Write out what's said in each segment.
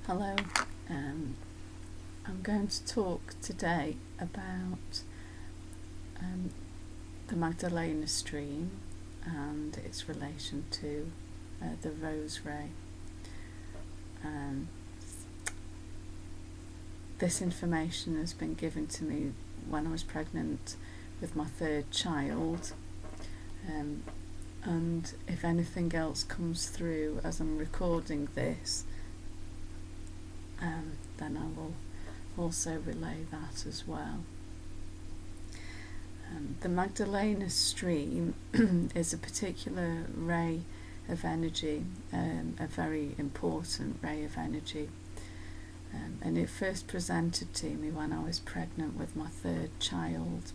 Hello, I'm going to talk today about the Magdalena stream and its relation to the rose ray. This information has been given to me when I was pregnant with my third child, and if anything else comes through as I'm recording this, then I will also relay that as well. The Magdalena stream is a particular ray of energy, a very important ray of energy, and it first presented to me when I was pregnant with my third child.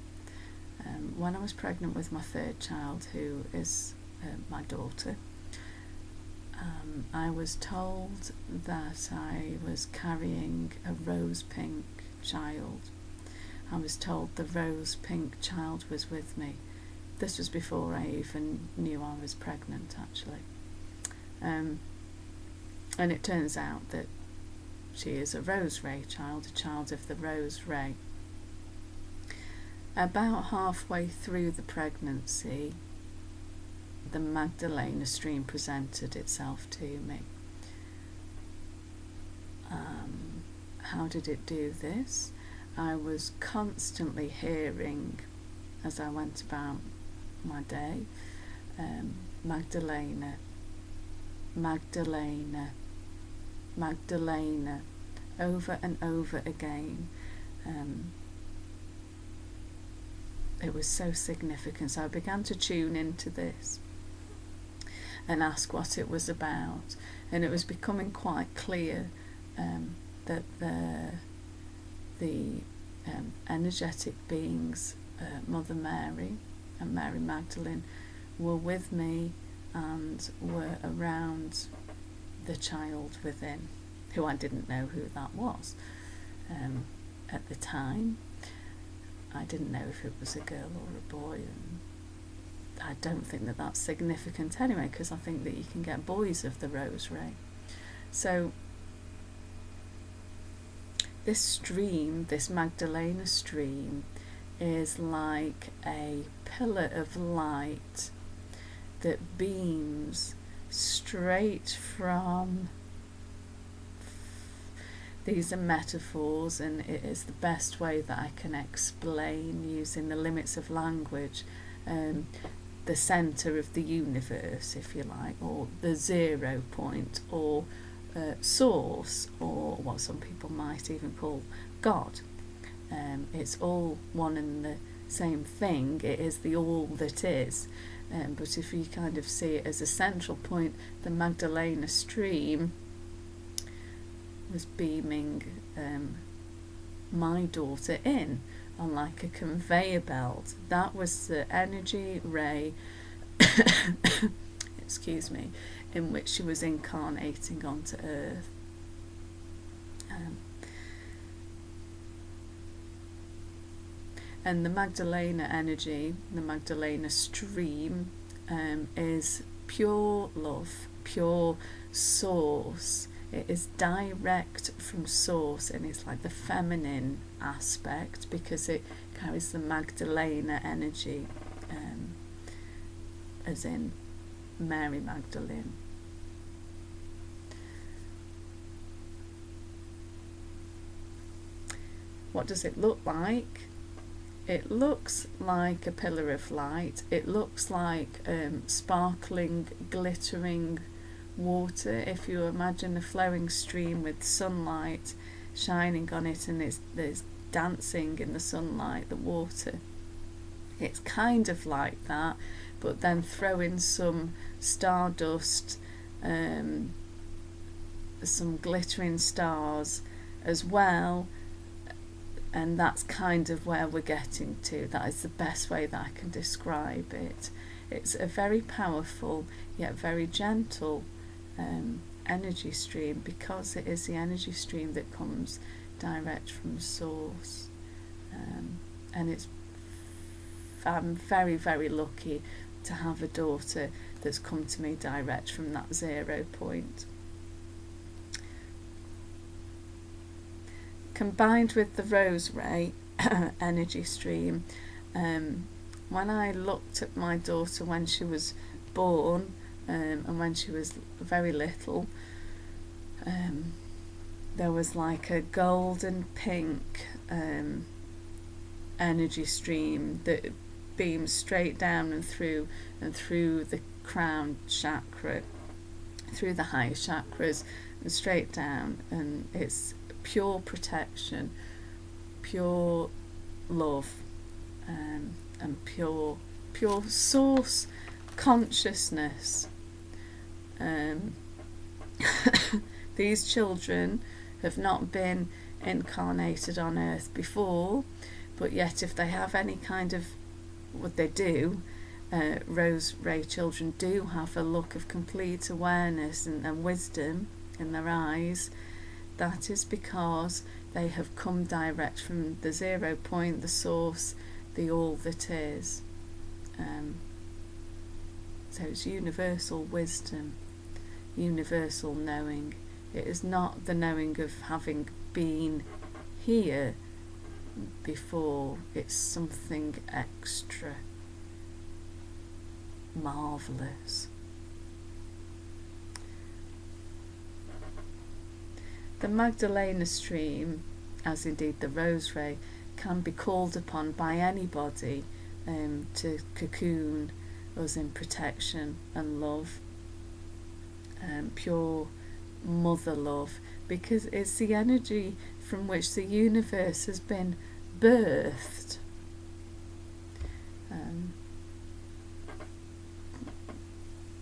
When I was pregnant with my third child, who is my daughter, I was told that I was carrying a rose pink child. I was told the rose pink child was with me. This was before I even knew I was pregnant, actually. And it turns out that she is a rose ray child, a child of the rose ray. About halfway through the pregnancy, the Magdalena stream presented itself to me. How did it do this? I was constantly hearing, as I went about my day, Magdalena, Magdalena, Magdalena, over and over again. It was so significant, so I began to tune into this and ask what it was about, and it was becoming quite clear that the energetic beings, Mother Mary and Mary Magdalene, were with me and were around the child within, who I didn't know who that was at the time. I didn't know if it was a girl or a boy, and I don't think that that's significant anyway, because I think that you can get boys of the rose ray. So this stream, this Magdalena stream, is like a pillar of light that beams straight from, these are metaphors, and it is the best way that I can explain using the limits of language, the centre of the universe, if you like, or the 0 point, or source, or what some people might even call God. It's all one and the same thing. It is the all that is. But if you kind of see it as a central point, the Magdalena stream was beaming my daughter in on like a conveyor belt. That was the energy ray excuse me, in which she was incarnating onto earth. And the Magdalena energy, the Magdalena stream, is pure love, pure source. It is direct from source, and it's like the feminine aspect because it carries the Magdalena energy, as in Mary Magdalene. What does it look like? It looks like a pillar of light. It looks like sparkling, glittering water. If you imagine a flowing stream with sunlight shining on it, and there's dancing in the sunlight, the water, it's kind of like that, but then throw in some stardust, some glittering stars as well, and that's kind of where we're getting to. That is the best way that I can describe it. It's a very powerful yet very gentle energy stream, because it is the energy stream that comes direct from source, and I'm very, very lucky to have a daughter that's come to me direct from that 0 point. combined with the rose ray energy stream, when I looked at my daughter when she was born, and when she was very little, there was like a golden pink energy stream that beamed straight down and through the crown chakra, through the higher chakras and straight down, and it's pure protection, pure love, and pure source consciousness. These children have not been incarnated on earth before, but yet if they have any kind of, what they do, rose ray children do have a look of complete awareness and wisdom in their eyes. That is because they have come direct from the 0 point, the source, the all that is. So it's universal wisdom, universal knowing. It is not the knowing of having been here before. It's something extra marvellous. The Magdalena stream, as indeed the rose ray, can be called upon by anybody to cocoon us in protection and love, pure mother love, because it's the energy from which the universe has been birthed.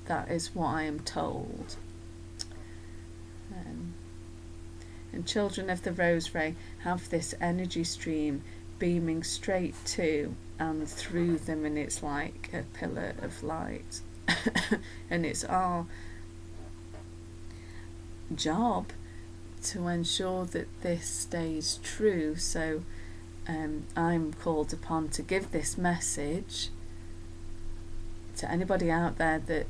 That is what I am told. And children of the rose ray have this energy stream beaming straight to and through them, and it's like a pillar of light. And it's our job to ensure that this stays true. So I'm called upon to give this message to anybody out there that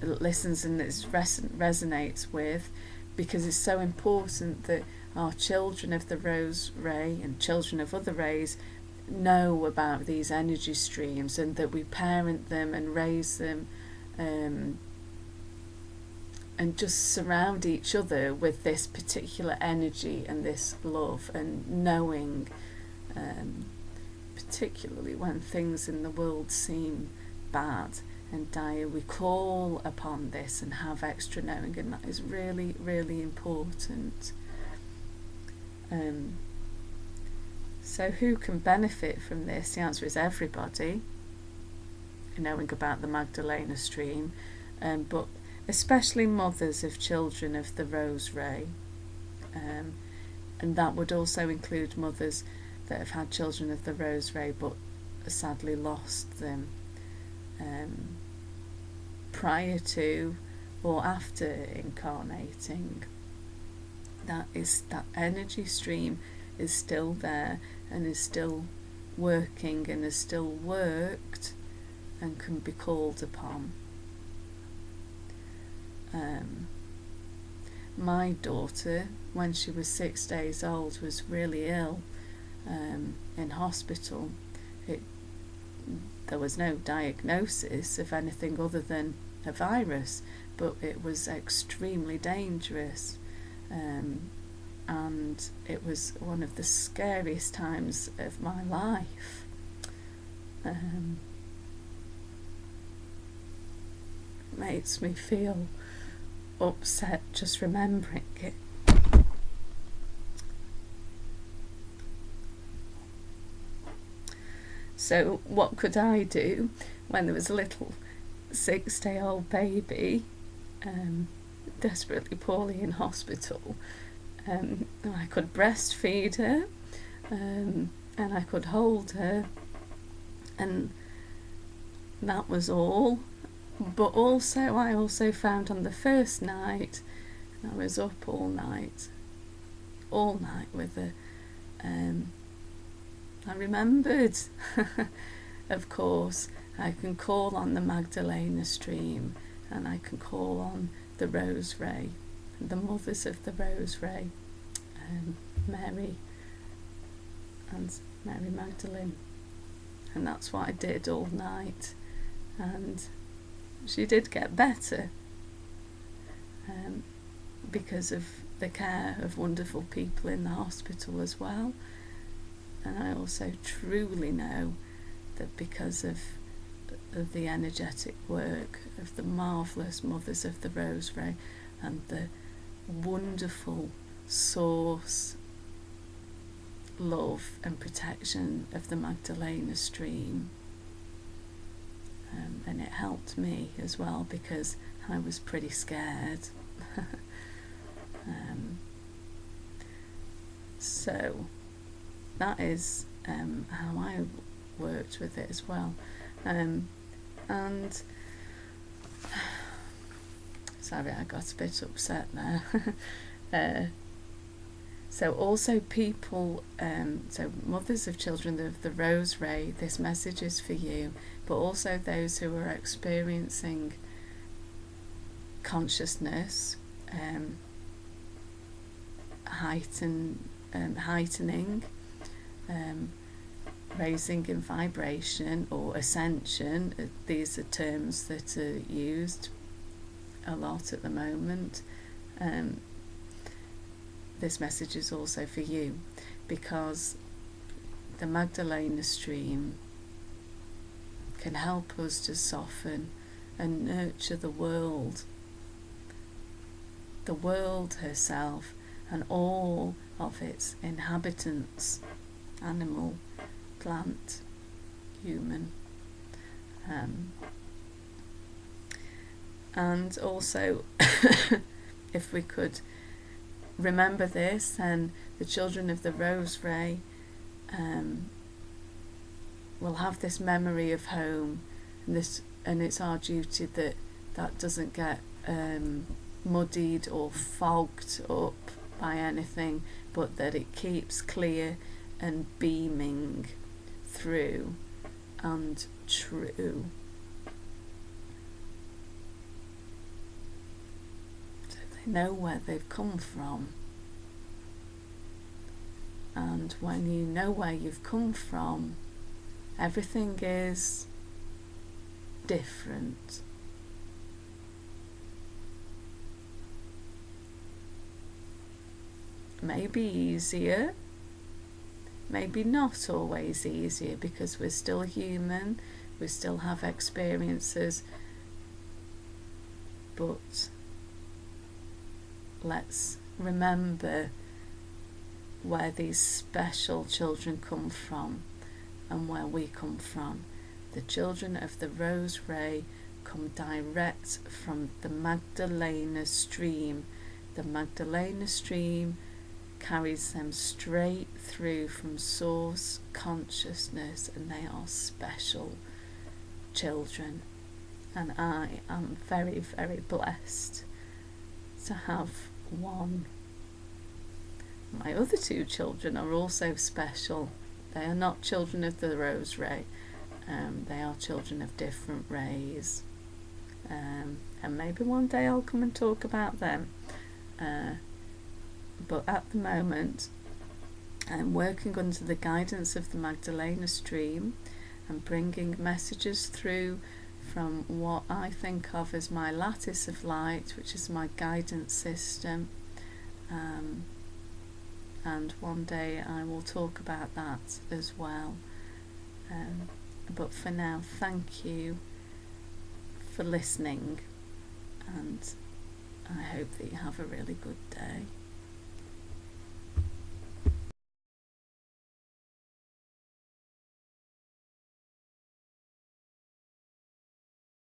listens and that resonates with, because it's so important that our children of the rose ray and children of other rays know about these energy streams, and that we parent them and raise them, and just surround each other with this particular energy and this love and knowing, particularly when things in the world seem bad and dire. We call upon this and have extra knowing, and that is really, really important. So who can benefit from this? The answer is everybody, knowing about the Magdalena stream, but especially mothers of children of the rose ray, and that would also include mothers that have had children of the rose ray but sadly lost them prior to or after incarnating. That energy stream is still there and is still working and is still worked and can be called upon. My daughter, when she was 6 days old, was really ill in hospital. There was no diagnosis of anything other than a virus, but it was extremely dangerous, and it was one of the scariest times of my life. Makes me feel upset just remembering it. So what could I do when there was a little 6-day-old baby desperately poorly in hospital? I could breastfeed her, and I could hold her, and that was all. But also, I also found on the first night, I was up all night with her. I remembered, of course, I can call on the Magdalena stream, and I can call on the rose ray, the mothers of the rose ray, Mary and Mary Magdalene. And that's what I did all night. And she did get better because of the care of wonderful people in the hospital as well. And I also truly know that because of the energetic work of the marvellous Mothers of the Rosary and the wonderful source love and protection of the Magdalena stream, and it helped me as well because I was pretty scared. So that is how I worked with it as well. And sorry, I got a bit upset there. So also people, so mothers of children of the Rosary, this message is for you, but also those who are experiencing consciousness heightening, raising in vibration or ascension. These are terms that are used a lot at the moment. This message is also for you, because the Magdalena stream can help us to soften and nurture the world herself and all of its inhabitants, animal, plant, human. And also, if we could remember this, and the children of the Rosary will have this memory of home, and it's our duty that doesn't get muddied or fogged up by anything, but that it keeps clear and beaming through and true. Know where they've come from, and when you know where you've come from, everything is different. Maybe easier, maybe not always easier, because we're still human, we still have experiences, but let's remember where these special children come from and where we come from. The children of the Rosary come direct from the Magdalena stream. The Magdalena stream carries them straight through from source consciousness, and they are special children. And I am very, very blessed to have one. My other two children are also special. They are not children of the Rosary. They are children of different rays. And maybe one day I'll come and talk about them. But at the moment, I'm working under the guidance of the Magdalena stream and bringing messages through from what I think of as my lattice of light, which is my guidance system. And one day I will talk about that as well. But for now, thank you for listening, and I hope that you have a really good day.